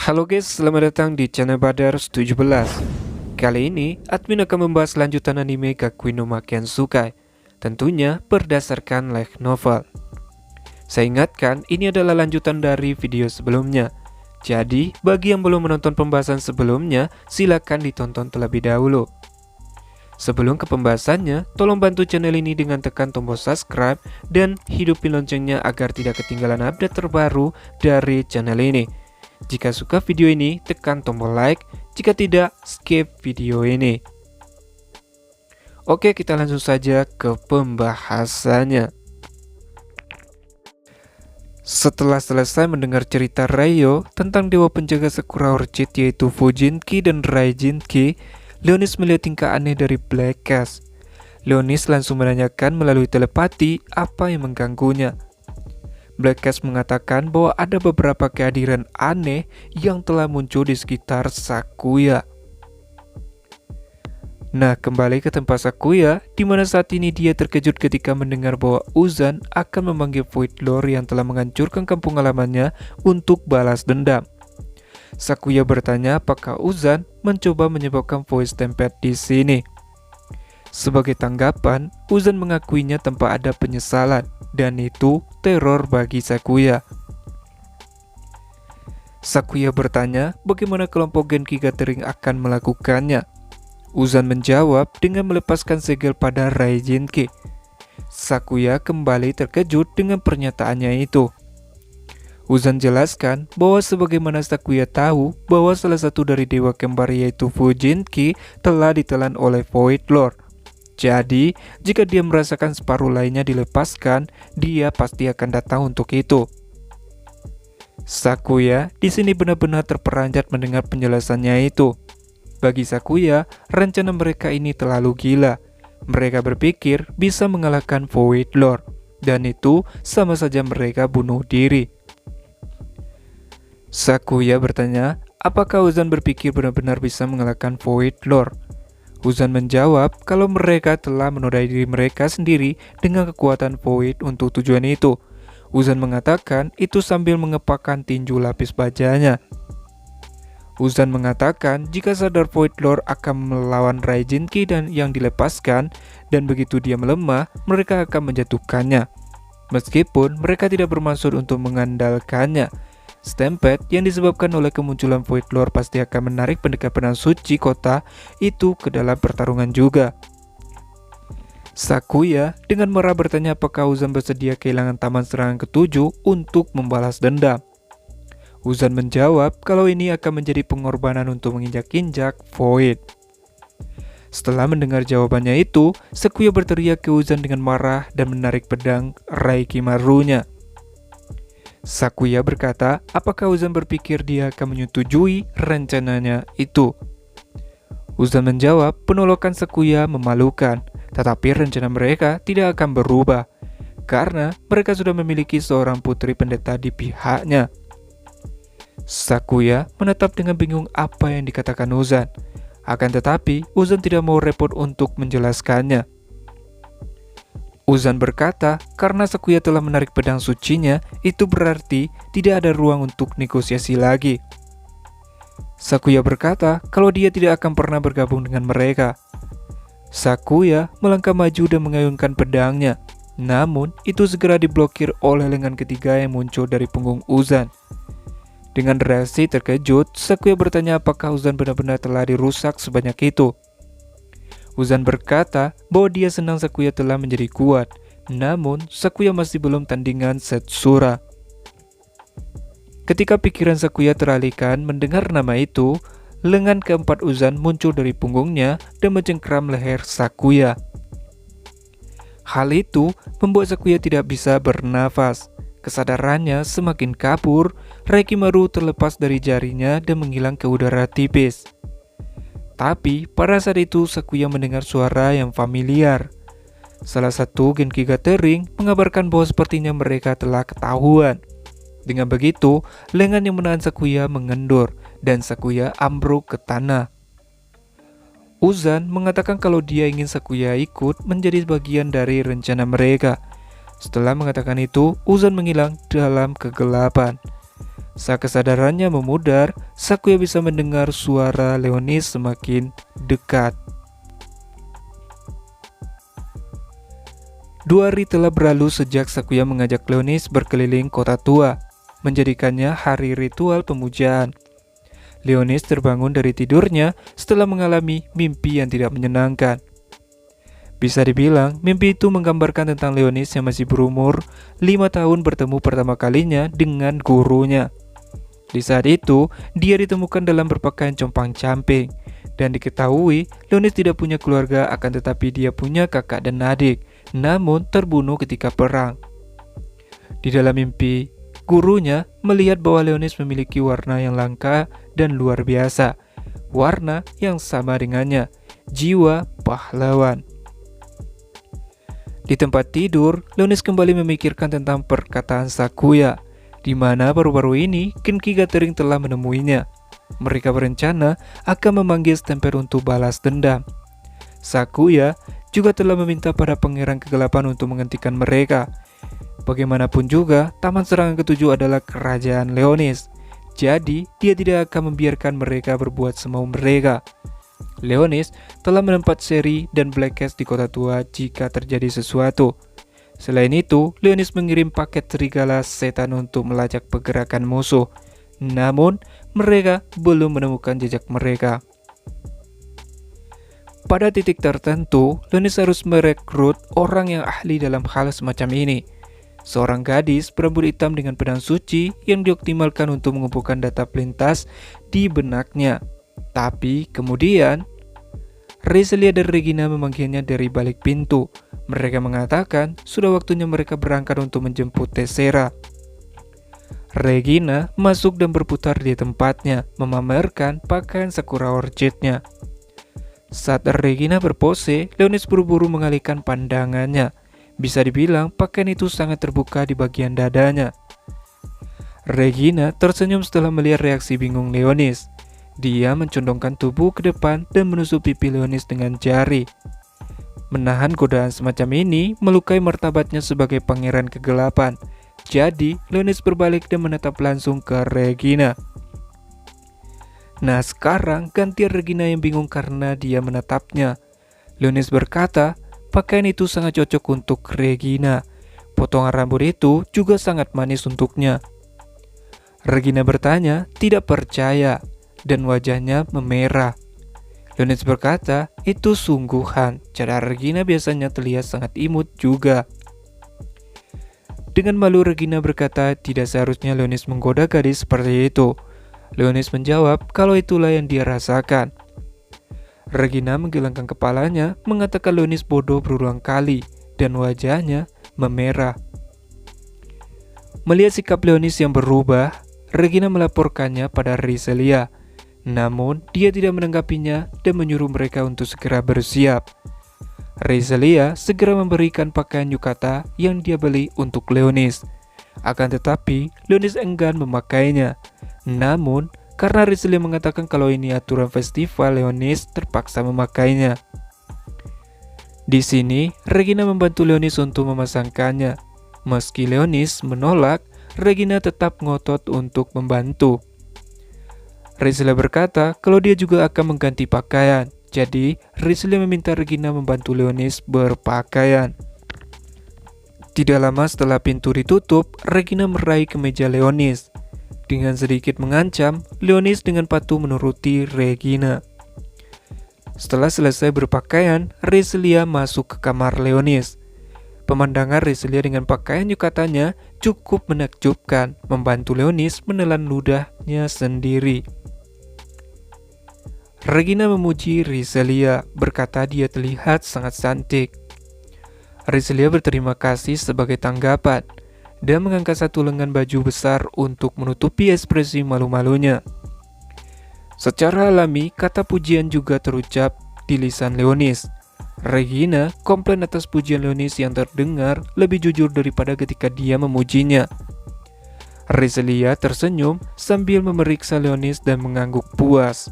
Halo guys, selamat datang di channel Badar 17. Kali ini, admin akan membahas lanjutan anime Gakui no Maken Sukai, tentunya berdasarkan light novel. Saya ingatkan, ini adalah lanjutan dari video sebelumnya. Jadi, bagi yang belum menonton pembahasan sebelumnya, silakan ditonton terlebih dahulu. Sebelum ke pembahasannya, tolong bantu channel ini dengan tekan tombol subscribe dan hidupin loncengnya agar tidak ketinggalan update terbaru dari channel ini. Jika suka video ini, tekan tombol like. Jika tidak, skip video ini. Oke, kita langsung saja ke pembahasannya. Setelah selesai mendengar cerita Ryo tentang dewa penjaga Sakura Orchid yaitu Fujinki dan Raijinki, Leonis melihat tingkah aneh dari Black Cat. Leonis langsung menanyakan melalui telepati apa yang mengganggunya. Black Cat mengatakan bahwa ada beberapa kehadiran aneh yang telah muncul di sekitar Sakuya. Nah, kembali ke tempat Sakuya, di mana saat ini dia terkejut ketika mendengar bahwa Uzan akan memanggil Void Lord yang telah menghancurkan kampung halamannya untuk balas dendam. Sakuya bertanya apakah Uzan mencoba menyebabkan Void Stampede di sini. Sebagai tanggapan, Uzan mengakuinya tanpa ada penyesalan, dan itu teror bagi Sakuya. Sakuya bertanya bagaimana kelompok Genki Gathering akan melakukannya. Uzan menjawab dengan melepaskan segel pada Raijinki. Sakuya kembali terkejut dengan pernyataannya itu. Uzan jelaskan bahwa sebagaimana Sakuya tahu bahwa salah satu dari dewa kembar yaitu Fujinki telah ditelan oleh Void Lord. Jadi, jika dia merasakan separuh lainnya dilepaskan, dia pasti akan datang untuk itu. Sakuya di sini benar-benar terperanjat mendengar penjelasannya itu. Bagi Sakuya, rencana mereka ini terlalu gila. Mereka berpikir bisa mengalahkan Void Lord, dan itu sama saja mereka bunuh diri. Sakuya bertanya, apakah Uzan berpikir benar-benar bisa mengalahkan Void Lord? Uzan menjawab kalau mereka telah menodai diri mereka sendiri dengan kekuatan Void untuk tujuan itu. Uzan mengatakan itu sambil mengepakkan tinju lapis bajanya. Uzan mengatakan jika sadar Void Lord akan melawan Raijinki dan yang dilepaskan, dan begitu dia melemah, mereka akan menjatuhkannya. Meskipun mereka tidak bermaksud untuk mengandalkannya. Stampede yang disebabkan oleh kemunculan Void Lord pasti akan menarik pendekar pedang suci kota itu ke dalam pertarungan juga. Sakuya dengan marah bertanya apakah Uzan bersedia kehilangan taman serangan ke-7 untuk membalas dendam. Uzan menjawab kalau ini akan menjadi pengorbanan untuk menginjak-injak Void. Setelah mendengar jawabannya itu, Sakuya berteriak ke Uzan dengan marah dan menarik pedang Raikimaru-nya. Sakuya berkata, apakah Uzan berpikir dia akan menyetujui rencananya itu? Uzan menjawab, penolakan Sakuya memalukan, tetapi rencana mereka tidak akan berubah, karena mereka sudah memiliki seorang putri pendeta di pihaknya. Sakuya menatap dengan bingung apa yang dikatakan Uzan, akan tetapi Uzan tidak mau repot untuk menjelaskannya. Uzan berkata, karena Sakuya telah menarik pedang sucinya, itu berarti tidak ada ruang untuk negosiasi lagi. Sakuya berkata kalau dia tidak akan pernah bergabung dengan mereka. Sakuya melangkah maju dan mengayunkan pedangnya, namun itu segera diblokir oleh lengan ketiga yang muncul dari punggung Uzan. Dengan reaksi terkejut, Sakuya bertanya apakah Uzan benar-benar telah dirusak sebanyak itu. Uzan berkata bahwa dia senang Sakuya telah menjadi kuat, namun Sakuya masih belum tandingan Setsura. Ketika pikiran Sakuya teralihkan mendengar nama itu, lengan keempat Uzan muncul dari punggungnya dan mencengkram leher Sakuya. Hal itu membuat Sakuya tidak bisa bernafas. Kesadarannya semakin kabur, Raikimaru terlepas dari jarinya dan menghilang ke udara tipis. Tapi pada saat itu Sakuya mendengar suara yang familiar. Salah satu Genki Gathering mengabarkan bahwa sepertinya mereka telah ketahuan. Dengan begitu, lengan yang menahan Sakuya mengendur dan Sakuya ambruk ke tanah. Uzan mengatakan kalau dia ingin Sakuya ikut menjadi bagian dari rencana mereka. Setelah mengatakan itu, Uzan menghilang dalam kegelapan. Saat kesadarannya memudar, Sakuya bisa mendengar suara Leonis semakin dekat. 2 hari telah berlalu sejak Sakuya mengajak Leonis berkeliling kota tua, menjadikannya hari ritual pemujaan. Leonis terbangun dari tidurnya setelah mengalami mimpi yang tidak menyenangkan. Bisa dibilang, mimpi itu menggambarkan tentang Leonis yang masih berumur 5 tahun bertemu pertama kalinya dengan gurunya. Di saat itu, dia ditemukan dalam berpakaian compang-camping, dan diketahui Leonis tidak punya keluarga, akan tetapi dia punya kakak dan adik, namun terbunuh ketika perang. Di dalam mimpi, gurunya melihat bahwa Leonis memiliki warna yang langka dan luar biasa, warna yang sama dengannya, jiwa pahlawan. Di tempat tidur, Leonis kembali memikirkan tentang perkataan Sakuya, di mana baru-baru ini Genki Gathering telah menemuinya. Mereka berencana akan memanggil Stamper untuk balas dendam. Sakuya juga telah meminta pada Pangeran Kegelapan untuk menghentikan mereka. Bagaimanapun juga, taman serangan ketujuh adalah kerajaan Leonis. Jadi, dia tidak akan membiarkan mereka berbuat semau mereka. Leonis telah menempat Seri dan Black Cat di kota tua jika terjadi sesuatu. Selain itu, Leonis mengirim paket serigala setan untuk melacak pergerakan musuh. Namun, mereka belum menemukan jejak mereka. Pada titik tertentu, Leonis harus merekrut orang yang ahli dalam hal semacam ini. Seorang gadis berambut hitam dengan pedang suci yang dioptimalkan untuk mengumpulkan data pelintas di benaknya. Tapi kemudian, Rizelia dan Regina memanggilnya dari balik pintu. Mereka mengatakan sudah waktunya mereka berangkat untuk menjemput Tessera. Regina masuk dan berputar di tempatnya, memamerkan pakaian Sakura Orchid-nya. Saat Regina berpose, Leonis buru-buru mengalihkan pandangannya. Bisa dibilang pakaian itu sangat terbuka di bagian dadanya. Regina tersenyum setelah melihat reaksi bingung Leonis. Dia mencondongkan tubuh ke depan dan menusuk pipi Leonis dengan jari. Menahan godaan semacam ini melukai martabatnya sebagai Pangeran Kegelapan. Jadi, Leonis berbalik dan menatap langsung ke Regina. Nah, sekarang gantian Regina yang bingung karena dia menatapnya. Leonis berkata, pakaian itu sangat cocok untuk Regina. Potongan rambut itu juga sangat manis untuknya. Regina bertanya, tidak percaya, dan wajahnya memerah. Leonis berkata, itu sungguhan. Cara Regina biasanya terlihat sangat imut juga. Dengan malu Regina berkata tidak seharusnya Leonis menggoda gadis seperti itu. Leonis menjawab kalau itulah yang dia rasakan. Regina menggelengkan kepalanya, mengatakan Leonis bodoh berulang kali, dan wajahnya memerah. Melihat sikap Leonis yang berubah, Regina melaporkannya pada Rizelia. Namun, dia tidak menanggapinya dan menyuruh mereka untuk segera bersiap. Rizelia segera memberikan pakaian yukata yang dia beli untuk Leonis. Akan tetapi, Leonis enggan memakainya. Namun, karena Rizelia mengatakan kalau ini aturan festival, Leonis terpaksa memakainya. Di sini, Regina membantu Leonis untuk memasangkannya. Meski Leonis menolak, Regina tetap ngotot untuk membantu. Rizelia berkata kalau dia juga akan mengganti pakaian. Jadi, Rizelia meminta Regina membantu Leonis berpakaian. Tidak lama setelah pintu ditutup, Regina meraih kemeja Leonis. Dengan sedikit mengancam, Leonis dengan patuh menuruti Regina. Setelah selesai berpakaian, Rizelia masuk ke kamar Leonis. Pemandangan Rizelia dengan pakaian yukatanya cukup menakjubkan, membantu Leonis menelan ludahnya sendiri. Regina memuji Rizelia, berkata dia terlihat sangat cantik. Rizelia berterima kasih sebagai tanggapan dan mengangkat satu lengan baju besar untuk menutupi ekspresi malu-malunya. Secara alami, kata pujian juga terucap di lisan Leonis. Regina komplain atas pujian Leonis yang terdengar lebih jujur daripada ketika dia memujinya. Rizelia tersenyum sambil memeriksa Leonis dan mengangguk puas.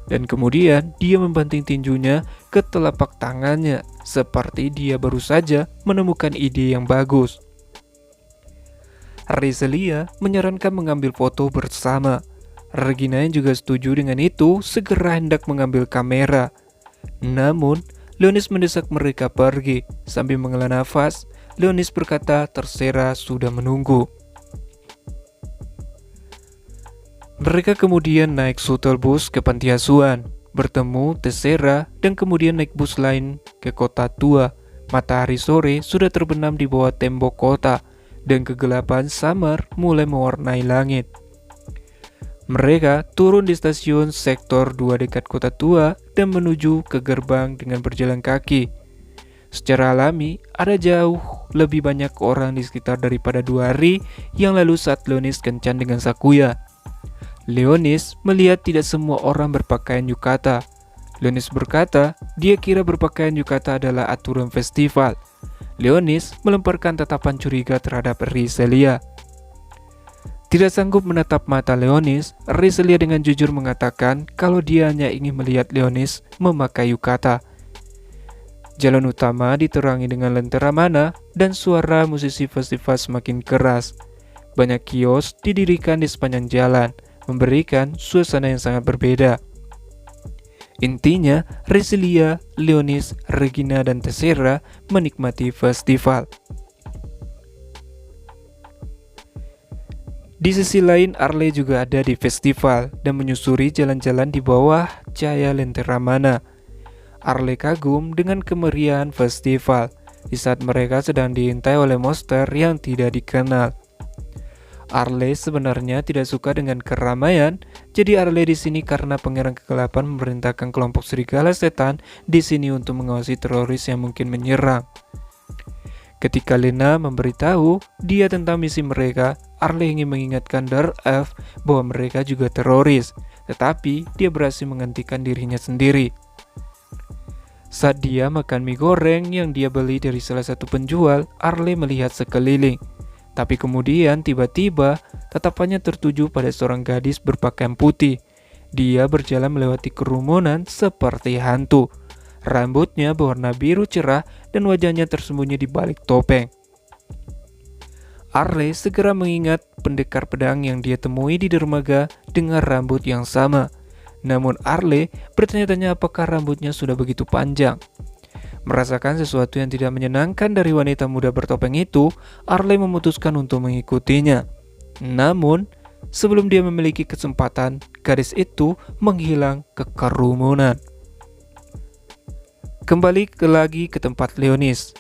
Dan kemudian dia membanting tinjunya ke telapak tangannya seperti dia baru saja menemukan ide yang bagus. Rizalea menyarankan mengambil foto bersama. Regina yang juga setuju dengan itu segera hendak mengambil kamera. Namun, Leonis mendesak mereka pergi. Sambil menghela nafas, Leonis berkata Tessera sudah menunggu. Mereka kemudian naik shuttle bus ke panti asuhan, bertemu Tessera, dan kemudian naik bus lain ke kota tua. Matahari sore sudah terbenam di bawah tembok kota, dan kegelapan samar mulai mewarnai langit. Mereka turun di stasiun sektor 2 dekat kota tua dan menuju ke gerbang dengan berjalan kaki. Secara alami, ada jauh lebih banyak orang di sekitar daripada 2 hari yang lalu saat Leonis kencan dengan Sakuya. Leonis melihat tidak semua orang berpakaian yukata. Leonis berkata dia kira berpakaian yukata adalah aturan festival. Leonis melemparkan tatapan curiga terhadap Rizalea. Tidak sanggup menatap mata Leonis, Rizalea dengan jujur mengatakan kalau dia hanya ingin melihat Leonis memakai yukata. Jalan utama diterangi dengan lentera mana dan suara musisi festival semakin keras. Banyak kios didirikan di sepanjang jalan, memberikan suasana yang sangat berbeda. Intinya, Rizalea, Leonis, Regina, dan Tessera menikmati festival. Di sisi lain, Arle juga ada di festival dan menyusuri jalan-jalan di bawah cahaya lentera mana. Arle kagum dengan kemeriahan festival di saat mereka sedang diintai oleh monster yang tidak dikenal. Arle sebenarnya tidak suka dengan keramaian, jadi Arle di sini karena Pangeran Kegelapan memerintahkan kelompok serigala setan di sini untuk mengawasi teroris yang mungkin menyerang. Ketika Lena memberitahu dia tentang misi mereka, Arle ingin mengingatkan Darth bahwa mereka juga teroris, tetapi dia berhasil menghentikan dirinya sendiri. Saat dia makan mie goreng yang dia beli dari salah satu penjual, Arle melihat sekeliling. Tapi kemudian tiba-tiba tatapannya tertuju pada seorang gadis berpakaian putih. Dia berjalan melewati kerumunan seperti hantu. Rambutnya berwarna biru cerah dan wajahnya tersembunyi di balik topeng. Arle segera mengingat pendekar pedang yang dia temui di dermaga dengan rambut yang sama. Namun Arle bertanya-tanya apakah rambutnya sudah begitu panjang. Merasakan sesuatu yang tidak menyenangkan dari wanita muda bertopeng itu, Arle memutuskan untuk mengikutinya. Namun, sebelum dia memiliki kesempatan, gadis itu menghilang ke kerumunan. Kembali lagi ke tempat Leonis,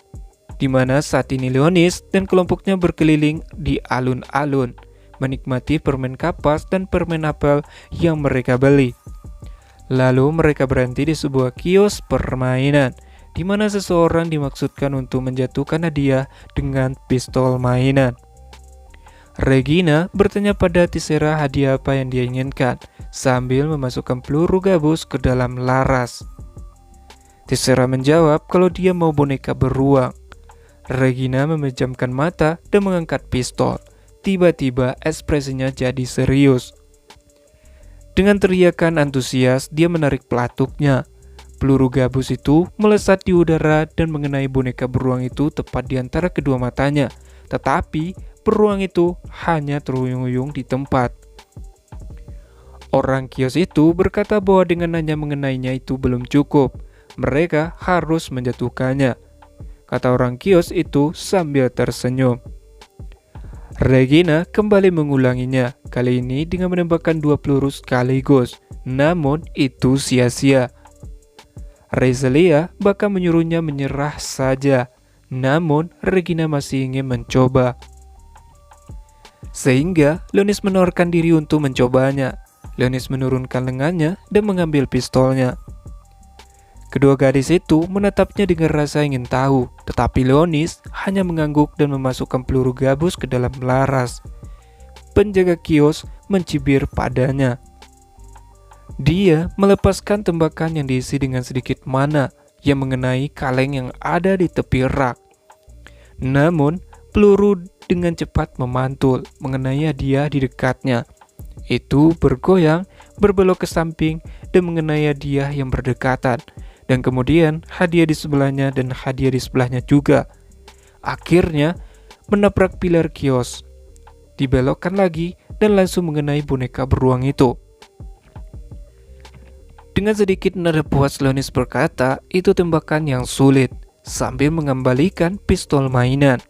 di mana saat ini Leonis dan kelompoknya berkeliling di alun-alun, menikmati permen kapas dan permen apel yang mereka beli. Lalu mereka berhenti di sebuah kios permainan, di mana seseorang dimaksudkan untuk menjatuhkan hadiah dengan pistol mainan. Regina bertanya pada Tessera hadiah apa yang dia inginkan, sambil memasukkan peluru gabus ke dalam laras. Tessera menjawab kalau dia mau boneka beruang. Regina memejamkan mata dan mengangkat pistol. Tiba-tiba ekspresinya jadi serius. Dengan teriakan antusias, dia menarik pelatuknya. Peluru gabus itu melesat di udara dan mengenai boneka beruang itu tepat di antara kedua matanya. Tetapi beruang itu hanya terhuyung-huyung di tempat. Orang kios itu berkata bahwa dengan hanya mengenainya itu belum cukup. Mereka harus menjatuhkannya, kata orang kios itu sambil tersenyum. Regina kembali mengulanginya, kali ini dengan menembakkan 2 peluru sekaligus. Namun itu sia-sia. Rizalea bahkan menyuruhnya menyerah saja. Namun Regina masih ingin mencoba. Sehingga Leonis menawarkan diri untuk mencobanya. Leonis menurunkan lengannya dan mengambil pistolnya. Kedua gadis itu menatapnya dengan rasa ingin tahu, tetapi Leonis hanya mengangguk dan memasukkan peluru gabus ke dalam laras. Penjaga kios mencibir padanya. Dia melepaskan tembakan yang diisi dengan sedikit mana yang mengenai kaleng yang ada di tepi rak. Namun, peluru dengan cepat memantul mengenai hadiah di dekatnya. Itu bergoyang, berbelok ke samping dan mengenai hadiah yang berdekatan. Dan kemudian hadiah di sebelahnya dan hadiah di sebelahnya juga. Akhirnya menabrak pilar kios. dibelokkan lagi, dan langsung mengenai boneka beruang itu. Dengan sedikit nada puas, Leonis berkata, itu tembakan yang sulit, sambil mengembalikan pistol mainan.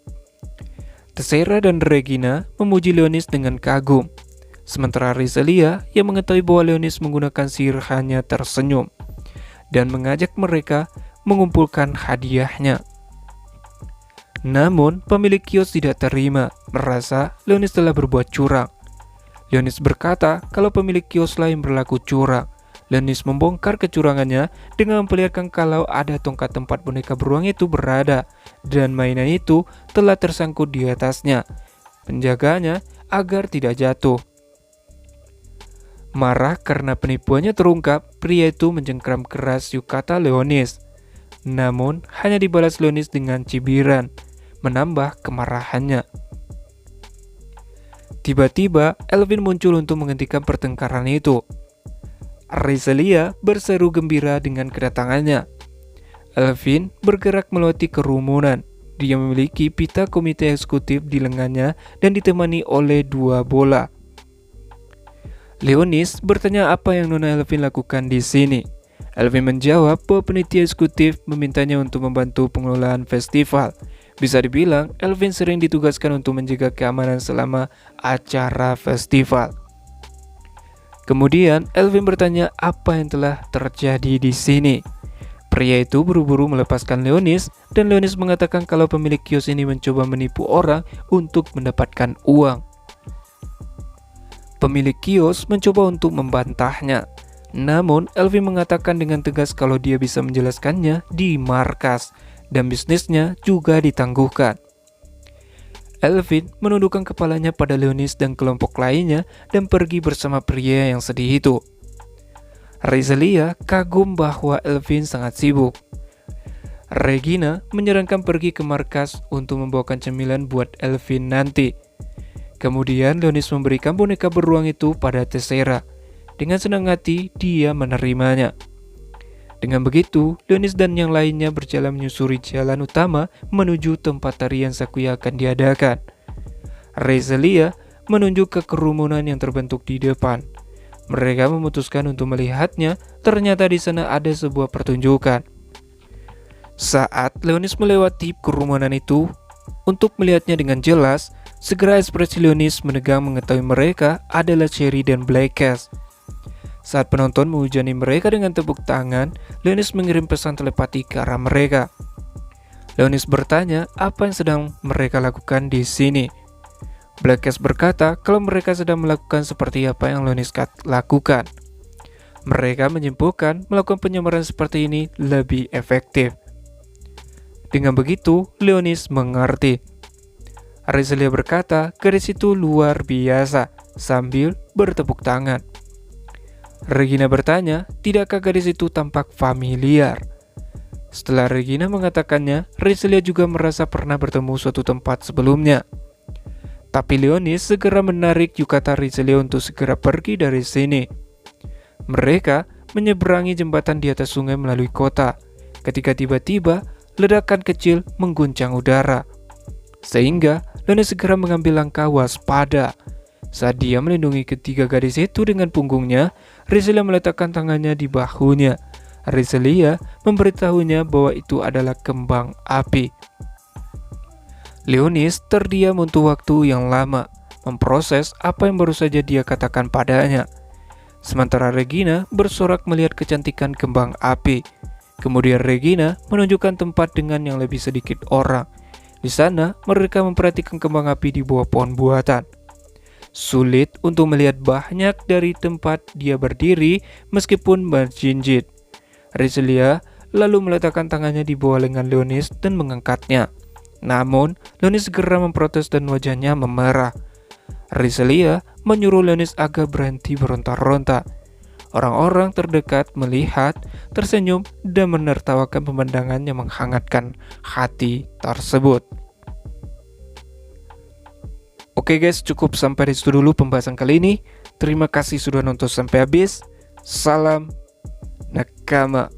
Tessera dan Regina memuji Leonis dengan kagum, sementara Rizelia yang mengetahui bahwa Leonis menggunakan sihir hanya tersenyum dan mengajak mereka mengumpulkan hadiahnya. Namun, pemilik kios tidak terima, merasa Leonis telah berbuat curang. Leonis berkata kalau pemilik kios lain berlaku curang. Leonis membongkar kecurangannya dengan memperlihatkan kalau ada tongkat tempat boneka beruang itu berada dan mainan itu telah tersangkut di atasnya, penjaganya agar tidak jatuh. Marah karena penipuannya terungkap, pria itu mencengkram keras yukata Leonis. Namun, hanya dibalas Leonis dengan cibiran, menambah kemarahannya. Tiba-tiba, Elvin muncul untuk menghentikan pertengkaran itu. Rizelia berseru gembira dengan kedatangannya. Elvin bergerak melewati kerumunan. Dia memiliki pita komite eksekutif di lengannya dan ditemani oleh 2 bola. Leonis bertanya apa yang Nona Elvin lakukan di sini. Elvin menjawab bahwa panitia eksekutif memintanya untuk membantu pengelolaan festival. Bisa dibilang, Elvin sering ditugaskan untuk menjaga keamanan selama acara festival. Kemudian, Elvin bertanya apa yang telah terjadi di sini. Pria itu buru-buru melepaskan Leonis, dan Leonis mengatakan kalau pemilik kios ini mencoba menipu orang untuk mendapatkan uang. Pemilik kios mencoba untuk membantahnya. Namun, Elvin mengatakan dengan tegas kalau dia bisa menjelaskannya di markas, dan bisnisnya juga ditangguhkan. Elvin menundukkan kepalanya pada Leonis dan kelompok lainnya dan pergi bersama pria yang sedih itu. Rizelia kagum bahwa Elvin sangat sibuk. Regina menyarankan pergi ke markas untuk membawakan cemilan buat Elvin nanti. Kemudian Leonis memberikan boneka beruang itu pada Tessera. Dengan senang hati dia menerimanya. Dengan begitu, Leonis dan yang lainnya berjalan menyusuri jalan utama menuju tempat tarian Sakuya akan diadakan. Rizelia menunjuk ke kerumunan yang terbentuk di depan. Mereka memutuskan untuk melihatnya, ternyata di sana ada sebuah pertunjukan. Saat Leonis melewati kerumunan itu, untuk melihatnya dengan jelas, segera ekspresi Leonis menegang mengetahui mereka adalah Cherry dan Black Cat. Saat penonton menghujani mereka dengan tepuk tangan, Leonis mengirim pesan telepati ke arah mereka. Leonis bertanya apa yang sedang mereka lakukan di sini. Black Cat berkata kalau mereka sedang melakukan seperti apa yang Leonis lakukan. Mereka menyimpulkan melakukan penyamaran seperti ini lebih efektif. Dengan begitu, Leonis mengerti. Rizelia berkata gadis itu luar biasa sambil bertepuk tangan. Regina bertanya, tidakkah gadis itu tampak familiar? Setelah Regina mengatakannya, Rizelia juga merasa pernah bertemu suatu tempat sebelumnya. Tapi Leonis segera menarik yukata Rizelia untuk segera pergi dari sini. Mereka menyeberangi jembatan di atas sungai melalui kota, ketika tiba-tiba ledakan kecil mengguncang udara. Sehingga Leonis segera mengambil langkah waspada. Saat dia melindungi ketiga gadis itu dengan punggungnya, Rizelia meletakkan tangannya di bahunya. Rizelia memberitahunya bahwa itu adalah kembang api. Leonis terdiam untuk waktu yang lama, memproses apa yang baru saja dia katakan padanya. Sementara Regina bersorak melihat kecantikan kembang api. Kemudian Regina menunjukkan tempat dengan yang lebih sedikit orang. Di sana mereka memperhatikan kembang api di bawah pohon buatan. Sulit untuk melihat banyak dari tempat dia berdiri meskipun berjinjit. Rizelia lalu meletakkan tangannya di bawah lengan Leonis dan mengangkatnya. Namun, Leonis segera memprotes dan wajahnya memerah. Rizelia menyuruh Leonis agar berhenti berontak-rontak. Orang-orang terdekat melihat, tersenyum, dan menertawakan pemandangan yang menghangatkan hati tersebut. Oke guys, cukup sampai di situ dulu pembahasan kali ini. Terima kasih sudah nonton sampai habis. Salam nakama.